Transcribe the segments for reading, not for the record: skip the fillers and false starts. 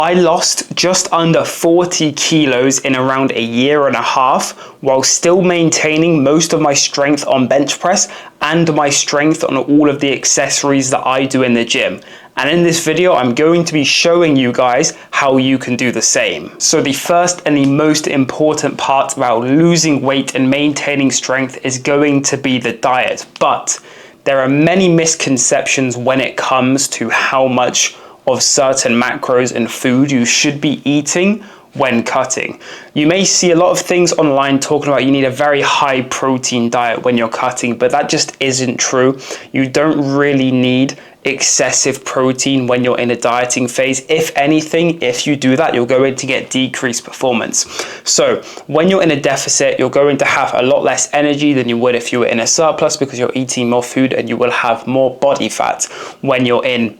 I lost just under 40 kilos in around a year and a half while still maintaining most of my strength on bench press and my strength on all of the accessories that I do in the gym. And in this video, I'm going to be showing you guys how you can do the same. So the first and the most important part about losing weight and maintaining strength is going to be the diet. But there are many misconceptions when it comes to how much of certain macros and food you should be eating when cutting. You may see a lot of things online talking about you need a very high protein diet when you're cutting, but that just isn't true. You don't really need excessive protein when you're in a dieting phase. If anything, if you do that, you're going to get decreased performance. So when you're in a deficit, you're going to have a lot less energy than you would if you were in a surplus, because you're eating more food and you will have more body fat when you're in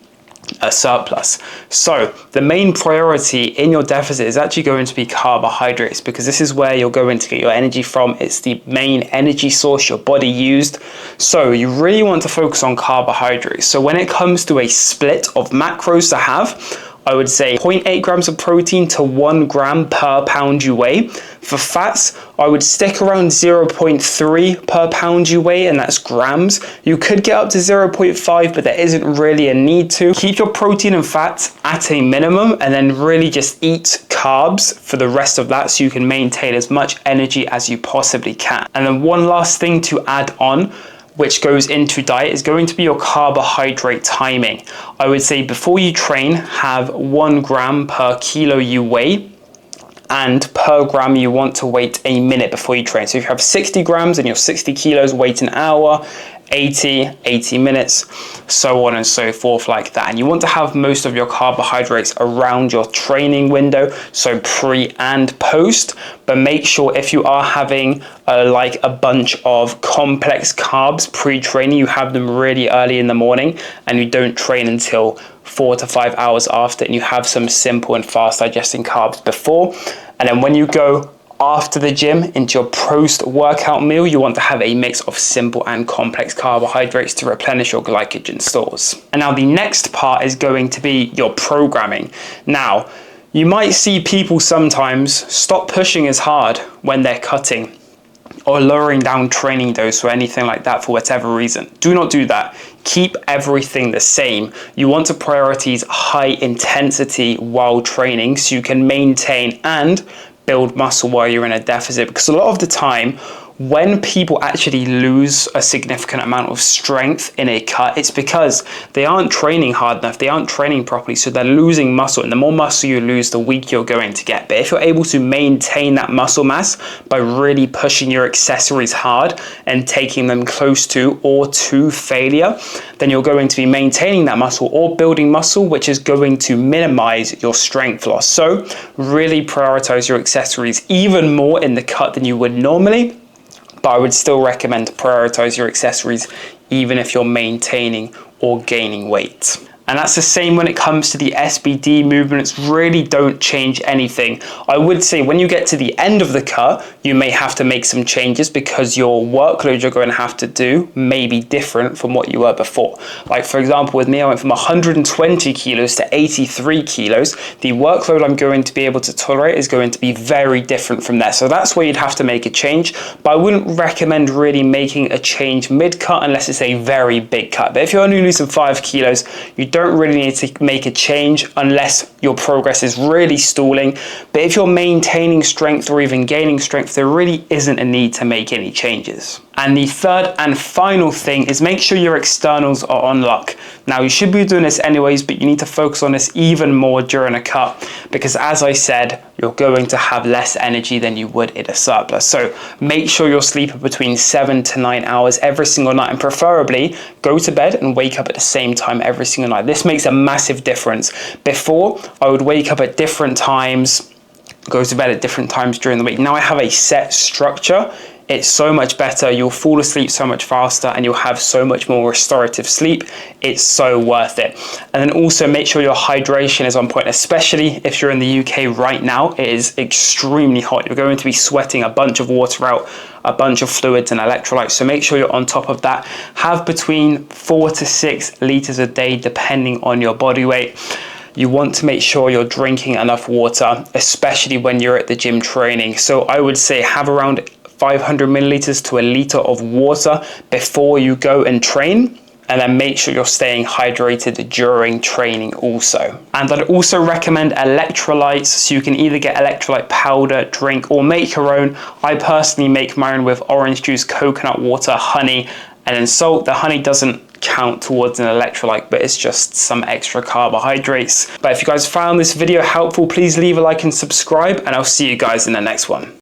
a surplus. So the main priority in your deficit is actually going to be carbohydrates, because this is where you're going to get your energy from. It's the main energy source your body used. So you really want to focus on carbohydrates. So when it comes to a split of macros to have, I would say 0.8 grams of protein to 1 gram per pound you weigh. For fats, I would stick around 0.3 per pound you weigh, and that's grams. You could get up to 0.5, but there isn't really a need to. Keep your protein and fats at a minimum, and then really just eat carbs for the rest of that so you can maintain as much energy as you possibly can. And then one last thing to add on, which goes into diet, is going to be your carbohydrate timing. I would say before you train, have 1 gram per kilo you weigh, and per gram you want to wait a minute before you train. So if you have 60 grams and you're 60 kilos, wait an hour, 80 minutes, so on and so forth like that. And you want to have most of your carbohydrates around your training window, so pre and post. But make sure if you are having like a bunch of complex carbs pre-training, you have them really early in the morning and you don't train until 4 to 5 hours after, and you have some simple and fast digesting carbs before. And then when you go after the gym into your post-workout meal, you want to have a mix of simple and complex carbohydrates to replenish your glycogen stores. And now the next part is going to be your programming. Now, you might see people sometimes stop pushing as hard when they're cutting, or lowering down training dose or anything like that for whatever reason. Do not do that. Keep everything the same. You want to prioritize high intensity while training so you can maintain and build muscle while you're in a deficit, because a lot of the time when people actually lose a significant amount of strength in a cut, it's because they aren't training hard enough, they aren't training properly, so they're losing muscle, and the more muscle you lose, the weaker you're going to get. But if you're able to maintain that muscle mass by really pushing your accessories hard and taking them close to or to failure, then you're going to be maintaining that muscle or building muscle, which is going to minimize your strength loss. So really prioritize your accessories even more in the cut than you would normally. But I would still recommend to prioritize your accessories even if you're maintaining or gaining weight. And that's the same when it comes to the SBD movements. Really don't change anything. I would say when you get to the end of the cut, you may have to make some changes because your workload you're going to have to do may be different from what you were before. Like for example, with me, I went from 120 kilos to 83 kilos. The workload I'm going to be able to tolerate is going to be very different from there. So that's where you'd have to make a change. But I wouldn't recommend really making a change mid-cut unless it's a very big cut. But if you're only losing 5 kilos, you don't really need to make a change unless your progress is really stalling. But if you're maintaining strength or even gaining strength, there really isn't a need to make any changes. And the third and final thing is make sure your externals are on lock. Now you should be doing this anyways, but you need to focus on this even more during a cut, because as I said, you're going to have less energy than you would in a surplus. So make sure you're sleeping between 7 to 9 hours every single night, and preferably go to bed and wake up at the same time every single night. This makes a massive difference. Before, I would wake up at different times, go to bed at different times during the week. Now I have a set structure. It's so much better. You'll fall asleep so much faster and you'll have so much more restorative sleep. It's so worth it. And then also make sure your hydration is on point, especially if you're in the UK right now. It is extremely hot. You're going to be sweating a bunch of water out, a bunch of fluids and electrolytes. So make sure you're on top of that. Have between 4 to 6 liters a day, depending on your body weight. you want to make sure you're drinking enough water, especially when you're at the gym training. So I would say have around 500 milliliters to a liter of water before you go and train. And then make sure you're staying hydrated during training also. And I'd also recommend electrolytes, so you can either get electrolyte powder, drink, or make your own. I personally make my own with orange juice, coconut water, honey, and then salt. The honey doesn't count towards an electrolyte, but it's just some extra carbohydrates. But if you guys found this video helpful, please leave a like and subscribe, and I'll see you guys in the next one.